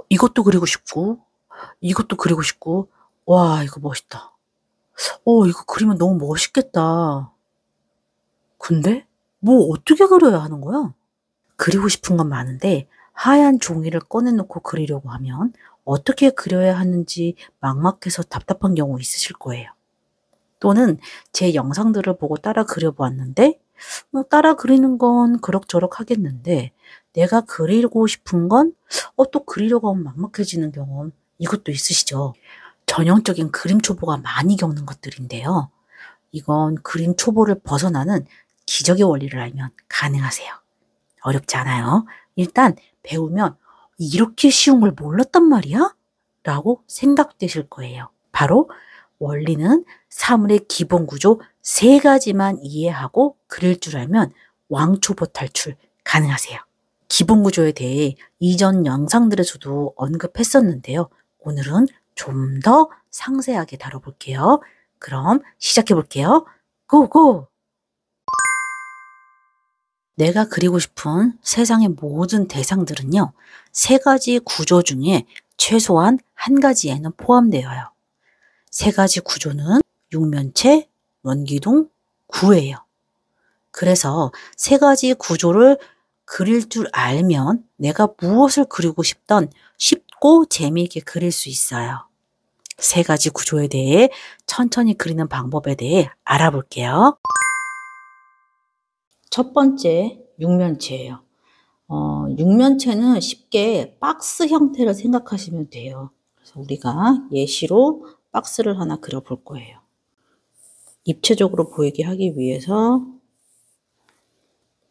이것도 그리고 싶고, 이것도 그리고 싶고, 와, 이거 멋있다. 이거 그리면 너무 멋있겠다. 근데 뭐 어떻게 그려야 하는 거야? 그리고 싶은 건 많은데 하얀 종이를 꺼내놓고 그리려고 하면 어떻게 그려야 하는지 막막해서 답답한 경우 있으실 거예요. 또는 제 영상들을 보고 따라 그려보았는데 따라 그리는 건 그럭저럭 하겠는데 내가 그리고 싶은 건 또 그리려고 하면 막막해지는 경험 이것도 있으시죠? 전형적인 그림 초보가 많이 겪는 것들인데요. 이건 그림 초보를 벗어나는 기적의 원리를 알면 가능하세요. 어렵지 않아요. 일단 배우면 이렇게 쉬운 걸 몰랐단 말이야? 라고 생각되실 거예요. 바로 원리는 사물의 기본 구조 3가지만 이해하고 그릴 줄 알면 왕초보 탈출 가능하세요. 기본 구조에 대해 이전 영상들에서도 언급했었는데요. 오늘은 좀 더 상세하게 다뤄볼게요. 그럼 시작해볼게요. 고고! 내가 그리고 싶은 세상의 모든 대상들은요, 3가지 구조 중에 최소한 1가지에는 포함되어요. 3가지 구조는 육면체, 원기둥, 구예요. 그래서 3가지 구조를 그릴 줄 알면 내가 무엇을 그리고 싶던 쉽고 재미있게 그릴 수 있어요. 3가지 구조에 대해 천천히 그리는 방법에 대해 알아볼게요. 첫 번째, 육면체예요. 육면체는 쉽게 박스 형태를 생각하시면 돼요. 그래서 우리가 예시로 박스를 하나 그려볼 거예요. 입체적으로 보이게 하기 위해서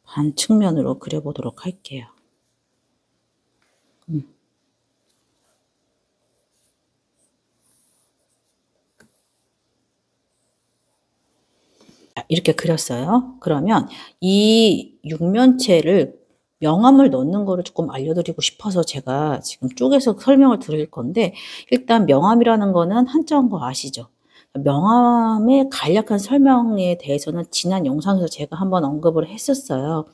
반측면으로 그려보도록 할게요. 이렇게 그렸어요. 그러면 이 육면체를 명암을 넣는 거를 조금 알려드리고 싶어서 제가 지금 쪼개서 설명을 드릴 건데 일단 명암이라는 거는 한자인 거 아시죠? 명암의 간략한 설명에 대해서는 지난 영상에서 제가 한번 언급을 했었어요.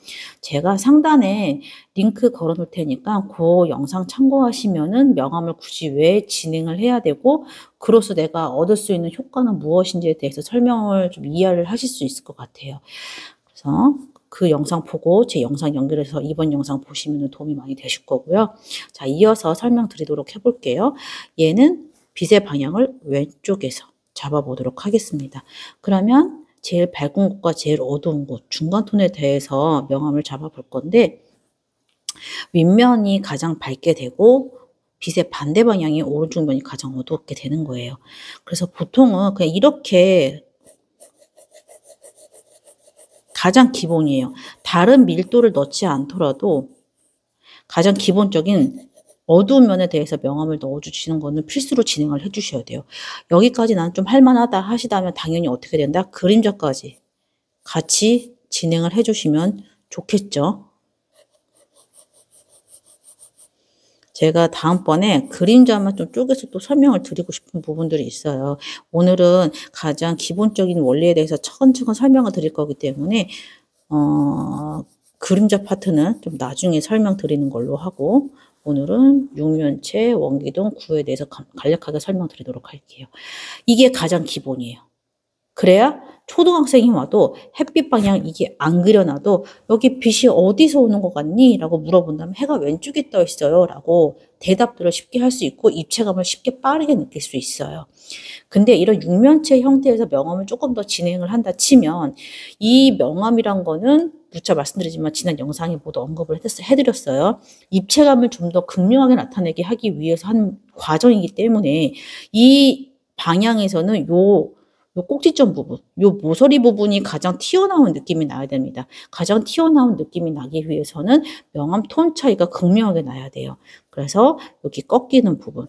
제가 상단에 링크 걸어 놓을 테니까 그 영상 참고하시면은 명암을 굳이 왜 진행을 해야 되고 그로서 내가 얻을 수 있는 효과는 무엇인지에 대해서 설명을 좀 이해를 하실 수 있을 것 같아요. 그래서 그 영상 보고 제 영상 연결해서 이번 영상 보시면 도움이 많이 되실 거고요. 자, 이어서 설명드리도록 해볼게요. 얘는 빛의 방향을 왼쪽에서 잡아보도록 하겠습니다. 그러면 제일 밝은 곳과 제일 어두운 곳, 중간 톤에 대해서 명암을 잡아볼 건데 윗면이 가장 밝게 되고 빛의 반대 방향이 오른쪽 면이 가장 어둡게 되는 거예요. 그래서 보통은 그냥 이렇게 가장 기본이에요. 다른 밀도를 넣지 않더라도 가장 기본적인 어두운 면에 대해서 명암을 넣어주시는 거는 필수로 진행을 해주셔야 돼요. 여기까지 난 좀 할만하다 하시다면 당연히 어떻게 된다? 그림자까지 같이 진행을 해주시면 좋겠죠. 제가 다음번에 그림자만 좀 쪼개서 또 설명을 드리고 싶은 부분들이 있어요. 오늘은 가장 기본적인 원리에 대해서 차근차근 설명을 드릴 거기 때문에 그림자 파트는 좀 나중에 설명드리는 걸로 하고 오늘은 육면체, 원기둥, 구에 대해서 간략하게 설명드리도록 할게요. 이게 가장 기본이에요. 그래야 초등학생이 와도 햇빛 방향 이게 안 그려놔도 여기 빛이 어디서 오는 것 같니? 라고 물어본다면 해가 왼쪽에 떠 있어요. 라고 대답들을 쉽게 할 수 있고 입체감을 쉽게 빠르게 느낄 수 있어요. 근데 이런 육면체 형태에서 명암을 조금 더 진행을 한다 치면 이 명암이란 거는 누차 말씀드리지만 지난 영상에 모두 언급을 해드렸어요. 입체감을 좀 더 극명하게 나타내게 하기 위해서 한 과정이기 때문에 이 방향에서는 요 꼭지점 부분, 요 모서리 부분이 가장 튀어나온 느낌이 나야 됩니다. 가장 튀어나온 느낌이 나기 위해서는 명암 톤 차이가 극명하게 나야 돼요. 그래서 여기 꺾이는 부분.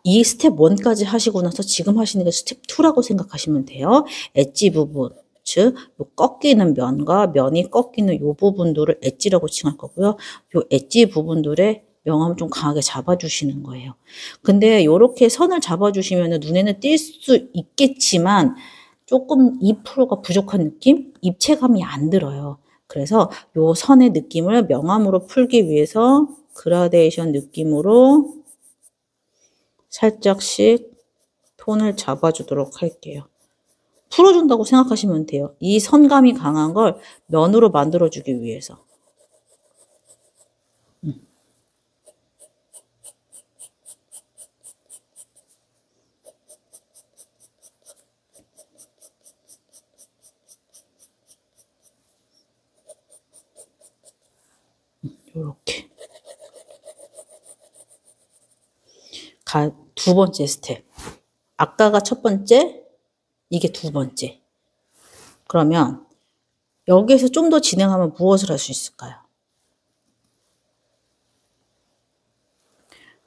이 스텝 1까지 하시고 나서 지금 하시는 게 스텝 2라고 생각하시면 돼요. 엣지 부분, 즉 요 꺾이는 면과 면이 꺾이는 요 부분들을 엣지라고 칭할 거고요. 요 엣지 부분들의 명암을 좀 강하게 잡아주시는 거예요. 근데 요렇게 선을 잡아주시면 눈에는 띌 수 있겠지만 조금 2%가 부족한 느낌? 입체감이 안 들어요. 그래서 요 선의 느낌을 명암으로 풀기 위해서 그라데이션 느낌으로 살짝씩 톤을 잡아주도록 할게요. 풀어준다고 생각하시면 돼요. 이 선감이 강한 걸 면으로 만들어주기 위해서. 요렇게. 두 번째 스텝. 아까가 첫 번째, 이게 두 번째. 그러면 여기에서 좀 더 진행하면 무엇을 할 수 있을까요?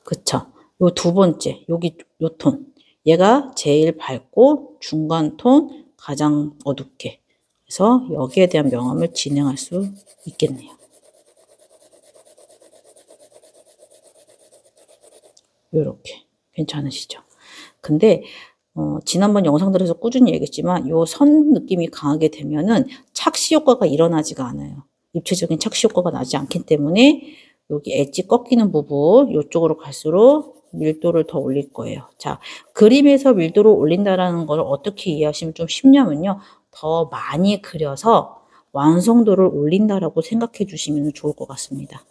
그쵸. 요 두 번째, 여기 요 톤. 얘가 제일 밝고 중간 톤, 가장 어둡게. 그래서 여기에 대한 명암을 진행할 수 있겠네요. 요렇게. 괜찮으시죠? 근데 지난번 영상들에서 꾸준히 얘기했지만 요 선 느낌이 강하게 되면은 착시 효과가 일어나지가 않아요. 입체적인 착시 효과가 나지 않기 때문에 여기 엣지 꺾이는 부분 요쪽으로 갈수록 밀도를 더 올릴 거예요. 자, 그림에서 밀도를 올린다라는 걸 어떻게 이해하시면 좀 쉽냐면요. 더 많이 그려서 완성도를 올린다라고 생각해 주시면 좋을 것 같습니다.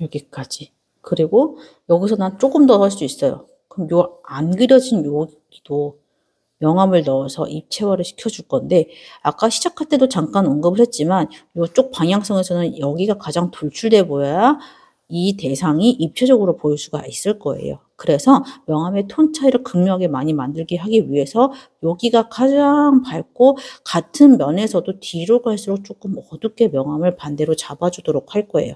여기까지. 그리고 여기서 난 조금 더 할 수 있어요. 그럼 요 안 그려진 여기도 명암을 넣어서 입체화를 시켜줄 건데 아까 시작할 때도 잠깐 언급을 했지만 요쪽 방향성에서는 여기가 가장 돌출돼 보여야 이 대상이 입체적으로 보일 수가 있을 거예요. 그래서 명암의 톤 차이를 극명하게 많이 만들게 하기 위해서 여기가 가장 밝고 같은 면에서도 뒤로 갈수록 조금 어둡게 명암을 반대로 잡아주도록 할 거예요.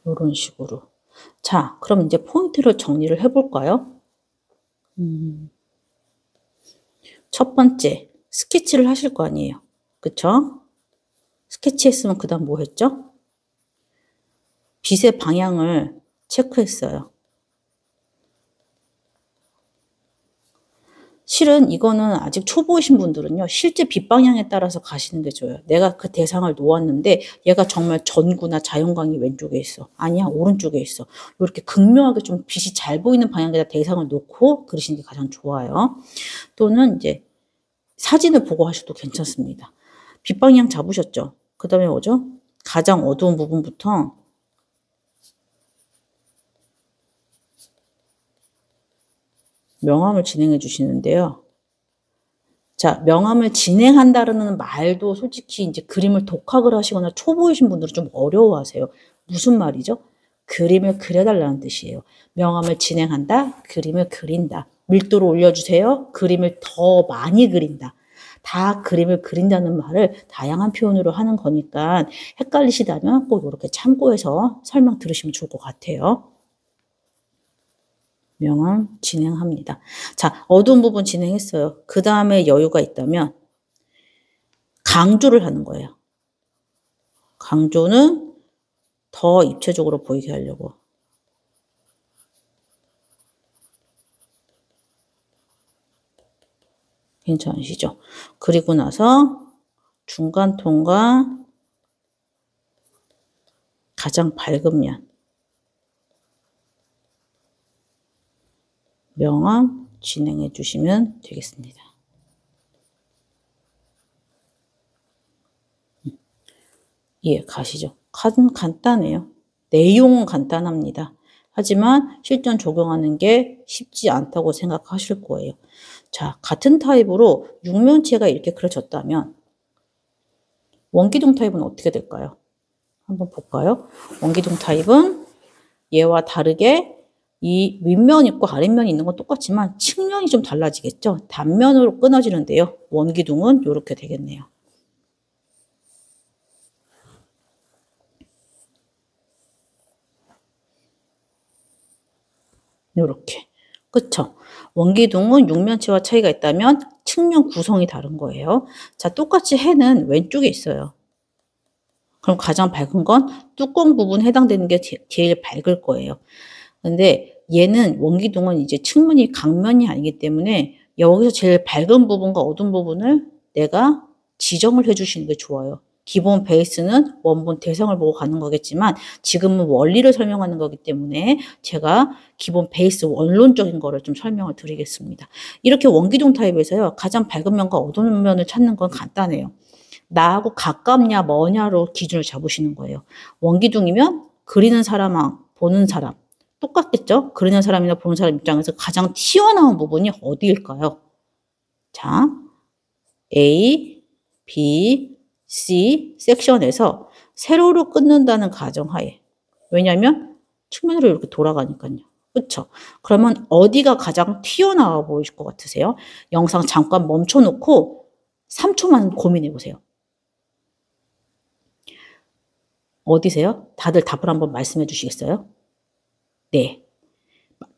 요런 식으로. 자, 그럼 이제 포인트를 정리를 해볼까요? 첫 번째, 스케치를 하실 거 아니에요. 그쵸? 스케치 했으면 그 다음 뭐 했죠? 빛의 방향을 체크했어요. 실은 이거는 아직 초보이신 분들은요. 실제 빛 방향에 따라서 가시는 게 좋아요. 내가 그 대상을 놓았는데 얘가 정말 전구나 자연광이 왼쪽에 있어. 아니야, 오른쪽에 있어. 이렇게 극명하게 좀 빛이 잘 보이는 방향에다 대상을 놓고 그리시는 게 가장 좋아요. 또는 이제 사진을 보고 하셔도 괜찮습니다. 빛 방향 잡으셨죠? 그 다음에 뭐죠? 가장 어두운 부분부터 명암을 진행해 주시는데요. 자, 명암을 진행한다는 말도 솔직히 이제 그림을 독학을 하시거나 초보이신 분들은 좀 어려워하세요. 무슨 말이죠? 그림을 그려달라는 뜻이에요. 명암을 진행한다, 그림을 그린다. 밀도를 올려주세요. 그림을 더 많이 그린다. 다 그림을 그린다는 말을 다양한 표현으로 하는 거니까 헷갈리시다면 꼭 이렇게 참고해서 설명 들으시면 좋을 것 같아요. 명암 진행합니다. 자, 어두운 부분 진행했어요. 그 다음에 여유가 있다면 강조를 하는 거예요. 강조는 더 입체적으로 보이게 하려고. 괜찮으시죠? 그리고 나서 중간 톤과 가장 밝은 면. 명암 진행해 주시면 되겠습니다. 이해 가시죠? 간단해요. 내용은 간단합니다. 하지만 실전 적용하는 게 쉽지 않다고 생각하실 거예요. 자, 같은 타입으로 육면체가 이렇게 그려졌다면 원기둥 타입은 어떻게 될까요? 한번 볼까요? 원기둥 타입은 얘와 다르게 이 윗면 있고 아랫면이 있는 건 똑같지만 측면이 좀 달라지겠죠? 단면으로 끊어지는데요. 원기둥은 이렇게 되겠네요. 요렇게. 그쵸? 원기둥은 육면체와 차이가 있다면 측면 구성이 다른 거예요. 자, 똑같이 해는 왼쪽에 있어요. 그럼 가장 밝은 건 뚜껑 부분 해당되는 게 제일 밝을 거예요. 근데 얘는 원기둥은 이제 측면이 강면이 아니기 때문에 여기서 제일 밝은 부분과 어두운 부분을 내가 지정을 해주시는 게 좋아요. 기본 베이스는 원본 대상을 보고 가는 거겠지만 지금은 원리를 설명하는 거기 때문에 제가 기본 베이스 원론적인 거를 좀 설명을 드리겠습니다. 이렇게 원기둥 타입에서요. 가장 밝은 면과 어두운 면을 찾는 건 간단해요. 나하고 가깝냐 머냐로 기준을 잡으시는 거예요. 원기둥이면 그리는 사람하고 보는 사람 똑같겠죠? 그리는 사람이나 보는 사람 입장에서 가장 튀어나온 부분이 어디일까요? 자, A, B, C 섹션에서 세로로 끊는다는 가정하에. 왜냐하면 측면으로 이렇게 돌아가니까요. 그렇죠? 그러면 어디가 가장 튀어나와 보이실 것 같으세요? 영상 잠깐 멈춰놓고 3초만 고민해 보세요. 어디세요? 다들 답을 한번 말씀해 주시겠어요? 네.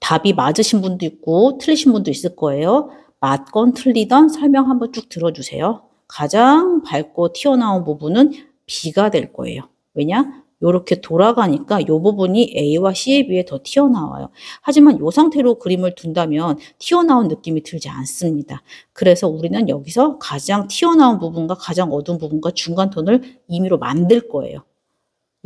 답이 맞으신 분도 있고 틀리신 분도 있을 거예요. 맞건 틀리던 설명 한번 쭉 들어주세요. 가장 밝고 튀어나온 부분은 B가 될 거예요. 왜냐? 이렇게 돌아가니까 이 부분이 A와 C에 비해 더 튀어나와요. 하지만 이 상태로 그림을 둔다면 튀어나온 느낌이 들지 않습니다. 그래서 우리는 여기서 가장 튀어나온 부분과 가장 어두운 부분과 중간 톤을 임의로 만들 거예요.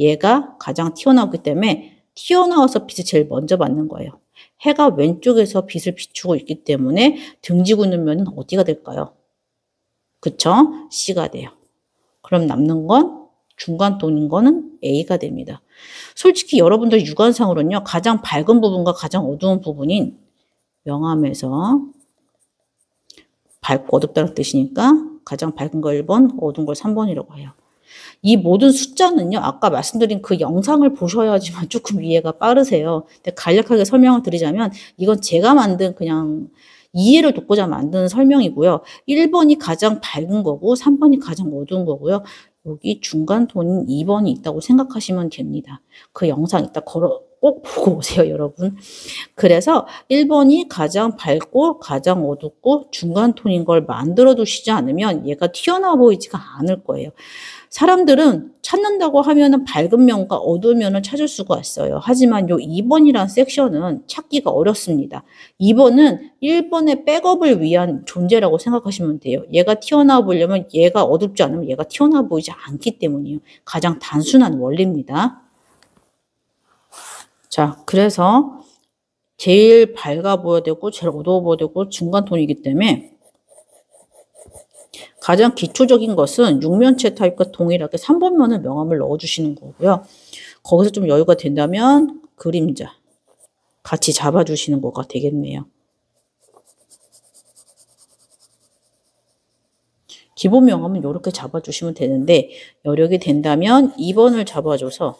얘가 가장 튀어나오기 때문에 튀어나와서 빛을 제일 먼저 받는 거예요. 해가 왼쪽에서 빛을 비추고 있기 때문에 등지고 있는 면은 어디가 될까요? 그쵸? C가 돼요. 그럼 남는 건 중간 톤인 거는 A가 됩니다. 솔직히 여러분들 육안상으로는요. 가장 밝은 부분과 가장 어두운 부분인 명암에서 밝고 어둡다는 뜻이니까 가장 밝은 거 1번, 어두운 걸 3번이라고 해요. 이 모든 숫자는요. 아까 말씀드린 그 영상을 보셔야지만 조금 이해가 빠르세요. 근데 간략하게 설명을 드리자면 이건 제가 만든 그냥 이해를 돕고자 만든 설명이고요. 1번이 가장 밝은 거고 3번이 가장 어두운 거고요. 여기 중간 톤인 2번이 있다고 생각하시면 됩니다. 그 영상 이따 꼭 보고 오세요, 여러분. 그래서 1번이 가장 밝고 가장 어둡고 중간 톤인 걸 만들어 두시지 않으면 얘가 튀어나와 보이지가 않을 거예요. 사람들은 찾는다고 하면은 밝은 면과 어두운 면을 찾을 수가 있어요. 하지만 요 2번이란 섹션은 찾기가 어렵습니다. 2번은 1번의 백업을 위한 존재라고 생각하시면 돼요. 얘가 튀어나와 보려면 얘가 어둡지 않으면 얘가 튀어나와 보이지 않기 때문이에요. 가장 단순한 원리입니다. 자, 그래서 제일 밝아 보여야 되고 제일 어두워 보여야 되고 중간 톤이기 때문에 가장 기초적인 것은 육면체 타입과 동일하게 3번면을 명암을 넣어주시는 거고요. 거기서 좀 여유가 된다면 그림자 같이 잡아주시는 거가 되겠네요. 기본 명암은 이렇게 잡아주시면 되는데 여력이 된다면 2번을 잡아줘서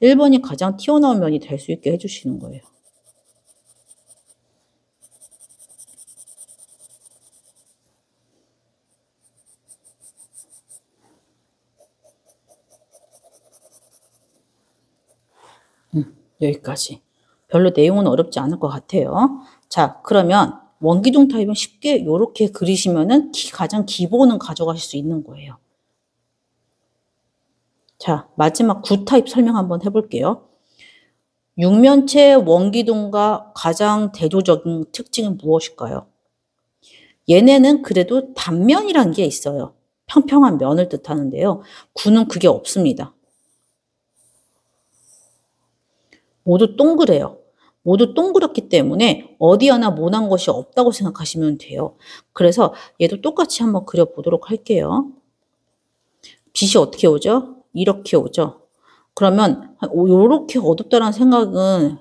1번이 가장 튀어나온 면이 될 수 있게 해주시는 거예요. 여기까지. 별로 내용은 어렵지 않을 것 같아요. 자, 그러면 원기둥 타입은 쉽게 이렇게 그리시면은 가장 기본은 가져가실 수 있는 거예요. 자, 마지막 9타입 설명 한번 해볼게요. 육면체 원기둥과 가장 대조적인 특징은 무엇일까요? 얘네는 그래도 단면이란 게 있어요. 평평한 면을 뜻하는데요. 9는 그게 없습니다. 모두 동그래요. 모두 동그랗기 때문에 어디 하나 모난 것이 없다고 생각하시면 돼요. 그래서 얘도 똑같이 한번 그려보도록 할게요. 빛이 어떻게 오죠? 이렇게 오죠. 그러면 이렇게 어둡다는 생각은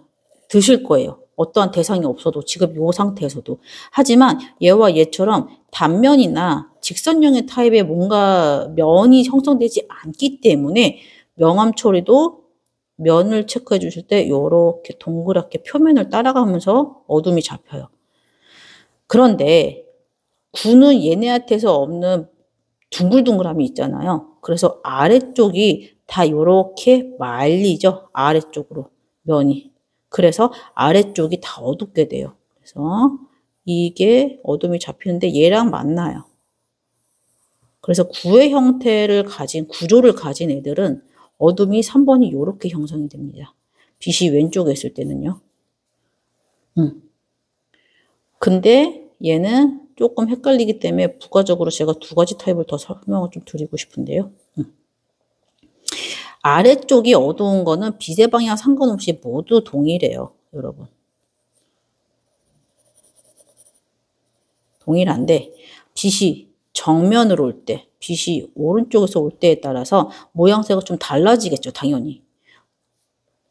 드실 거예요. 어떠한 대상이 없어도 지금 이 상태에서도. 하지만 얘와 얘처럼 단면이나 직선형의 타입의 뭔가 면이 형성되지 않기 때문에 명암 처리도 면을 체크해 주실 때 이렇게 동그랗게 표면을 따라가면서 어둠이 잡혀요. 그런데 9는 얘네한테서 없는 둥글둥글함이 있잖아요. 그래서 아래쪽이 다 이렇게 말리죠. 아래쪽으로 면이. 그래서 아래쪽이 다 어둡게 돼요. 그래서 이게 어둠이 잡히는데 얘랑 만나요. 그래서 구의 형태를 가진 구조를 가진 애들은 어둠이 3번이 이렇게 형성이 됩니다. 빛이 왼쪽에 있을 때는요. 근데 얘는 조금 헷갈리기 때문에 부가적으로 제가 두 가지 타입을 더 설명을 좀 드리고 싶은데요. 아래쪽이 어두운 거는 빛의 방향 상관없이 모두 동일해요, 여러분. 동일한데 빛이 정면으로 올 때, 빛이 오른쪽에서 올 때에 따라서 모양새가 좀 달라지겠죠, 당연히.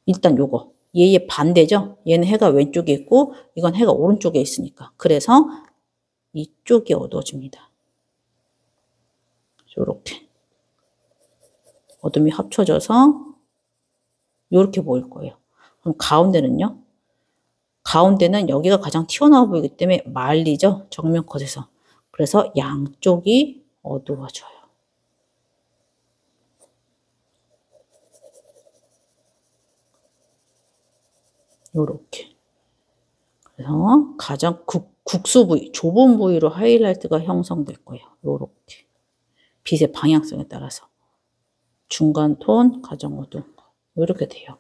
일단 요거. 얘의 반대죠? 얘는 해가 왼쪽에 있고 이건 해가 오른쪽에 있으니까. 그래서 이쪽이 어두워집니다. 요렇게. 어둠이 합쳐져서 요렇게 보일 거예요. 그럼 가운데는요? 가운데는 여기가 가장 튀어나와 보이기 때문에 말리죠? 정면 컷에서. 그래서 양쪽이 어두워져요. 요렇게. 그래서 가장 국수 부위, 좁은 부위로 하이라이트가 형성될 거예요. 요렇게. 빛의 방향성에 따라서. 중간 톤, 가장 어두운 거. 이렇게 돼요.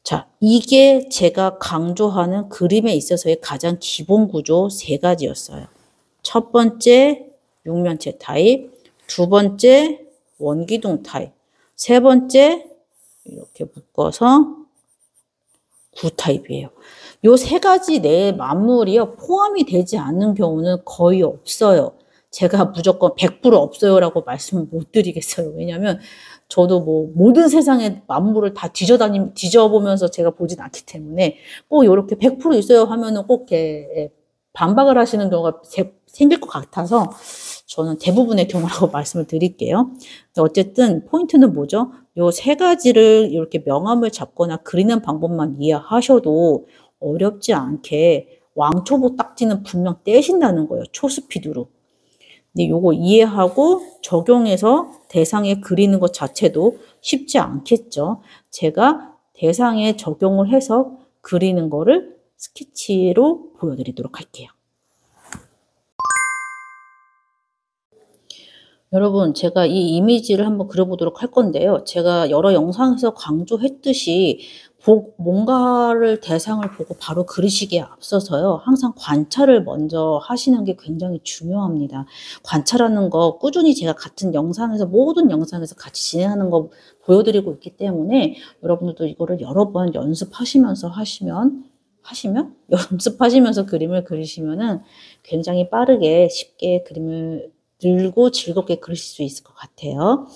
자, 이게 제가 강조하는 그림에 있어서의 가장 기본 구조 세 가지였어요. 첫 번째, 육면체 타입. 두 번째, 원기둥 타입. 세 번째, 이렇게 묶어서 구 타입이에요. 요 세 가지 내에 만물이요, 포함이 되지 않는 경우는 거의 없어요. 제가 무조건 100% 없어요라고 말씀을 못 드리겠어요. 왜냐면 저도 뭐 모든 세상의 만물을 다 뒤져보면서 제가 보진 않기 때문에 꼭 이렇게 100% 있어요 하면은 꼭 이렇게 반박을 하시는 경우가 생길 것 같아서 저는 대부분의 경우라고 말씀을 드릴게요. 어쨌든 포인트는 뭐죠? 요 세 가지를 이렇게 명암을 잡거나 그리는 방법만 이해하셔도 어렵지 않게 왕초보 딱지는 분명 떼신다는 거예요. 초스피드로. 근데 요거 이해하고 적용해서 대상에 그리는 것 자체도 쉽지 않겠죠. 제가 대상에 적용을 해서 그리는 거를 스케치로 보여드리도록 할게요. 여러분, 제가 이 이미지를 한번 그려보도록 할 건데요. 제가 여러 영상에서 강조했듯이 뭔가를 대상을 보고 바로 그리시기에 앞서서요. 항상 관찰을 먼저 하시는 게 굉장히 중요합니다. 관찰하는 거 꾸준히 제가 같은 영상에서 모든 영상에서 같이 진행하는 거 보여드리고 있기 때문에 여러분들도 이거를 여러 번 연습하시면서 연습하시면서 그림을 그리시면은 굉장히 빠르게 쉽게 그림을 들고 즐겁게 그리실 수 있을 것 같아요.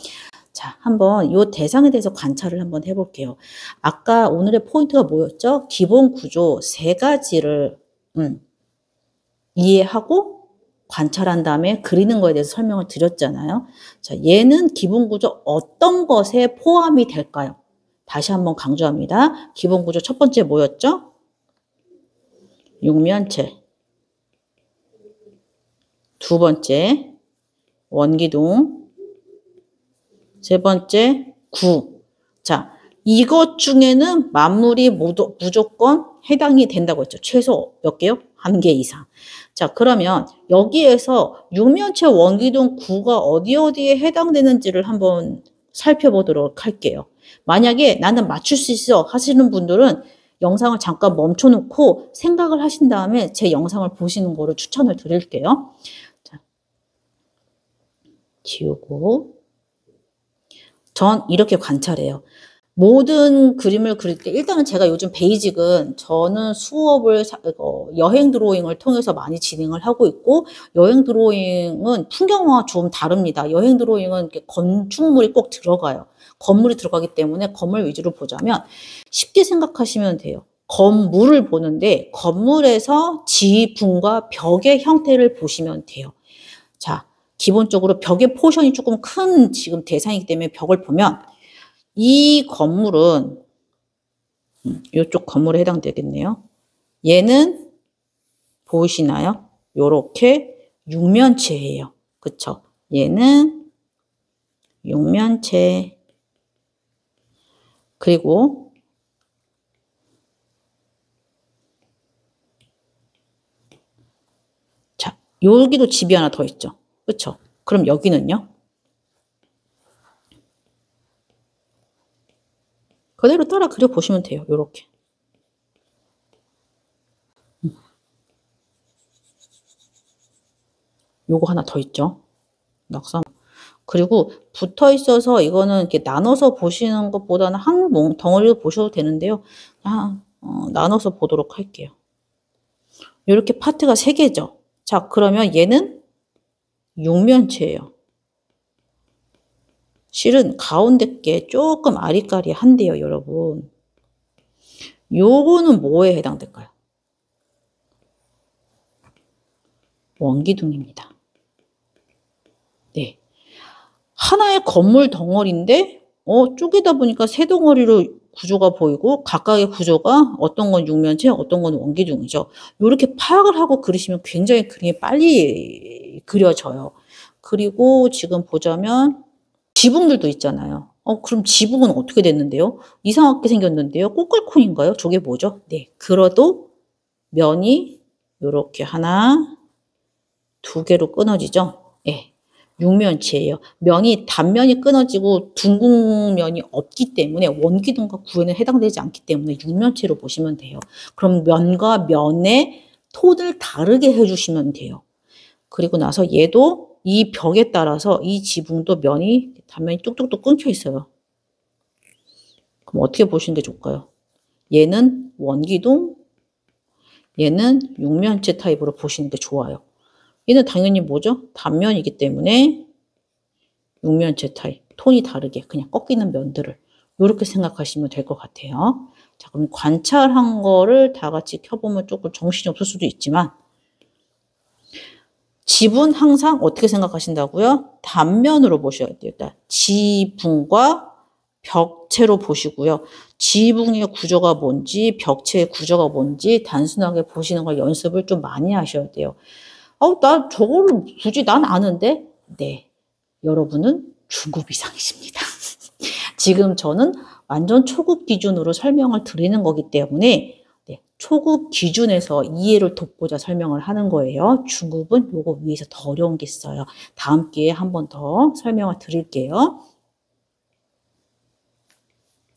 자, 한번 이 대상에 대해서 관찰을 한번 해볼게요. 아까 오늘의 포인트가 뭐였죠? 기본 구조 세 가지를 이해하고 관찰한 다음에 그리는 거에 대해서 설명을 드렸잖아요. 자, 얘는 기본 구조 어떤 것에 포함이 될까요? 다시 한번 강조합니다. 기본 구조 첫 번째 뭐였죠? 육면체. 두 번째 원기둥. 세 번째, 구. 자, 이것 중에는 만물이 무조건 해당이 된다고 했죠. 최소 몇 개요? 한 개 이상. 자, 그러면 여기에서 육면체, 원기둥, 구가 어디에 해당되는지를 한번 살펴보도록 할게요. 만약에 나는 맞출 수 있어 하시는 분들은 영상을 잠깐 멈춰놓고 생각을 하신 다음에 제 영상을 보시는 거를 추천을 드릴게요. 자, 지우고. 전 이렇게 관찰해요. 모든 그림을 그릴 때 일단은 제가 요즘 베이직은 저는 수업을 여행 드로잉을 통해서 많이 진행을 하고 있고 여행 드로잉은 풍경화와 좀 다릅니다. 여행 드로잉은 이렇게 건축물이 꼭 들어가요. 건물이 들어가기 때문에 건물 위주로 보자면 쉽게 생각하시면 돼요. 건물을 보는데 건물에서 지붕과 벽의 형태를 보시면 돼요. 자, 기본적으로 벽의 포션이 조금 큰 지금 대상이기 때문에 벽을 보면 이 건물은 이쪽 건물에 해당되겠네요. 얘는 보이시나요? 요렇게 육면체예요. 그쵸? 얘는 육면체. 그리고 자, 여기도 집이 하나 더 있죠. 그쵸? 그럼 여기는요? 그대로 따라 그려보시면 돼요. 요렇게. 요거 하나 더 있죠. 낙선. 그리고 붙어 있어서 이거는 이렇게 나눠서 보시는 것보다는 한 덩어리로 보셔도 되는데요. 나눠서 보도록 할게요. 이렇게 파트가 3개죠. 자, 그러면 얘는 육면체예요. 실은 가운데 게 조금 아리까리한데요, 여러분. 요거는 뭐에 해당될까요? 원기둥입니다. 네. 하나의 건물 덩어리인데 쪼개다 보니까 3덩어리로 구조가 보이고 각각의 구조가 어떤 건 육면체, 어떤 건 원기둥이죠. 요렇게 파악을 하고 그리시면 굉장히 그림이 빨리 그려져요. 그리고 지금 보자면 지붕들도 있잖아요. 그럼 지붕은 어떻게 됐는데요? 이상하게 생겼는데요. 꼬끌콘인가요? 저게 뭐죠? 네. 그려도 면이 요렇게 하나, 2개로 끊어지죠? 예. 육면체예요. 면이 단면이 끊어지고 둥근 면이 없기 때문에 원기둥과 구에는 해당되지 않기 때문에 육면체로 보시면 돼요. 그럼 면과 면의 톤을 다르게 해주시면 돼요. 그리고 나서 얘도 이 벽에 따라서 이 지붕도 면이 단면이 뚝뚝뚝 끊겨 있어요. 그럼 어떻게 보시는 게 좋을까요? 얘는 원기둥, 얘는 육면체 타입으로 보시는 게 좋아요. 얘는 당연히 뭐죠? 단면이기 때문에 육면체 타입, 톤이 다르게 그냥 꺾이는 면들을 이렇게 생각하시면 될 것 같아요. 자, 그럼 관찰한 거를 다 같이 켜보면 조금 정신이 없을 수도 있지만 집은 항상 어떻게 생각하신다고요? 단면으로 보셔야 돼요. 일단 지붕과 벽체로 보시고요. 지붕의 구조가 뭔지 벽체의 구조가 뭔지 단순하게 보시는 걸 연습을 좀 많이 하셔야 돼요. 나 저거를 굳이 난 아는데? 네. 여러분은 중급 이상이십니다. 지금 저는 완전 초급 기준으로 설명을 드리는 거기 때문에 네, 초급 기준에서 이해를 돕고자 설명을 하는 거예요. 중급은 요거 위에서 더 어려운 게 있어요. 다음 기회에 한 번 더 설명을 드릴게요.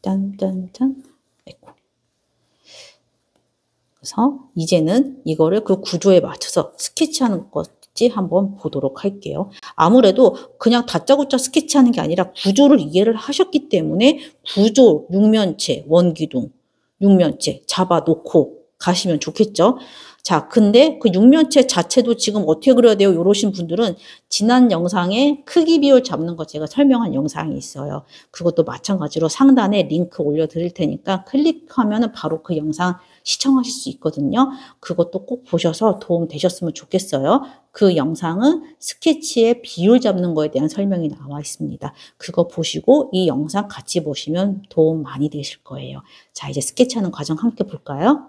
짠짠짠. 아이고. 그래서 이제는 이거를 그 구조에 맞춰서 스케치하는 것지 한번 보도록 할게요. 아무래도 그냥 다짜고짜 스케치하는 게 아니라 구조를 이해를 하셨기 때문에 구조, 육면체, 원기둥, 육면체 잡아놓고 가시면 좋겠죠. 자, 근데 그 육면체 자체도 지금 어떻게 그려야 돼요? 이러신 분들은 지난 영상에 크기 비율 잡는 거 제가 설명한 영상이 있어요. 그것도 마찬가지로 상단에 링크 올려드릴 테니까 클릭하면 바로 그 영상 시청하실 수 있거든요. 그것도 꼭 보셔서 도움 되셨으면 좋겠어요. 그 영상은 스케치의 비율 잡는 거에 대한 설명이 나와 있습니다. 그거 보시고 이 영상 같이 보시면 도움 많이 되실 거예요. 자, 이제 스케치하는 과정 함께 볼까요?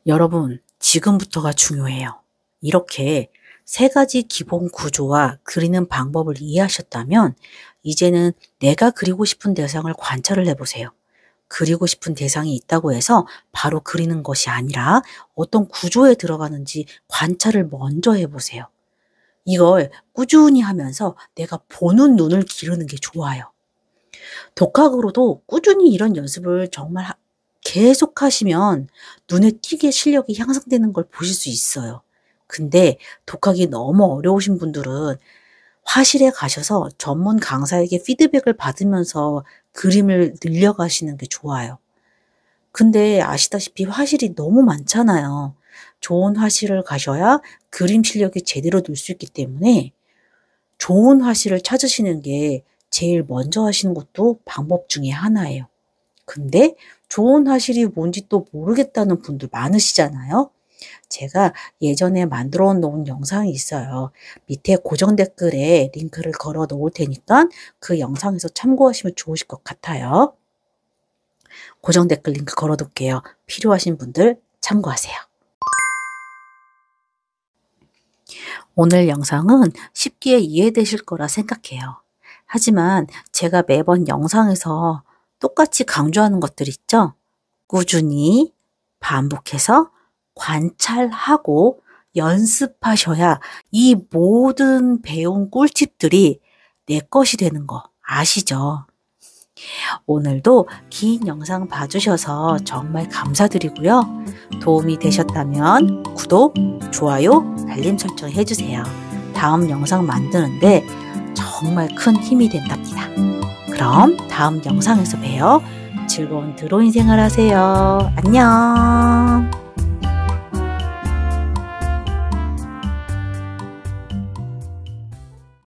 여러분, 지금부터가 중요해요. 이렇게 3가지 기본 구조와 그리는 방법을 이해하셨다면 이제는 내가 그리고 싶은 대상을 관찰을 해보세요. 그리고 싶은 대상이 있다고 해서 바로 그리는 것이 아니라 어떤 구조에 들어가는지 관찰을 먼저 해보세요. 이걸 꾸준히 하면서 내가 보는 눈을 기르는 게 좋아요. 독학으로도 꾸준히 이런 연습을 정말 계속 하시면 눈에 띄게 실력이 향상되는 걸 보실 수 있어요. 근데 독학이 너무 어려우신 분들은 화실에 가셔서 전문 강사에게 피드백을 받으면서 그림을 늘려가시는 게 좋아요. 근데 아시다시피 화실이 너무 많잖아요. 좋은 화실을 가셔야 그림 실력이 제대로 늘 수 있기 때문에 좋은 화실을 찾으시는 게 제일 먼저 하시는 것도 방법 중에 하나예요. 근데 좋은 화실이 뭔지 또 모르겠다는 분들 많으시잖아요. 제가 예전에 만들어 놓은 영상이 있어요. 밑에 고정 댓글에 링크를 걸어 놓을 테니까 그 영상에서 참고하시면 좋으실 것 같아요. 고정 댓글 링크 걸어 놓을게요. 필요하신 분들 참고하세요. 오늘 영상은 쉽게 이해되실 거라 생각해요. 하지만 제가 매번 영상에서 똑같이 강조하는 것들 있죠? 꾸준히 반복해서 관찰하고 연습하셔야 이 모든 배운 꿀팁들이 내 것이 되는 거 아시죠? 오늘도 긴 영상 봐주셔서 정말 감사드리고요. 도움이 되셨다면 구독, 좋아요, 알림 설정 해주세요. 다음 영상 만드는데 정말 큰 힘이 된답니다. 그럼 다음 영상에서 봬요. 즐거운 드로잉 생활 하세요. 안녕.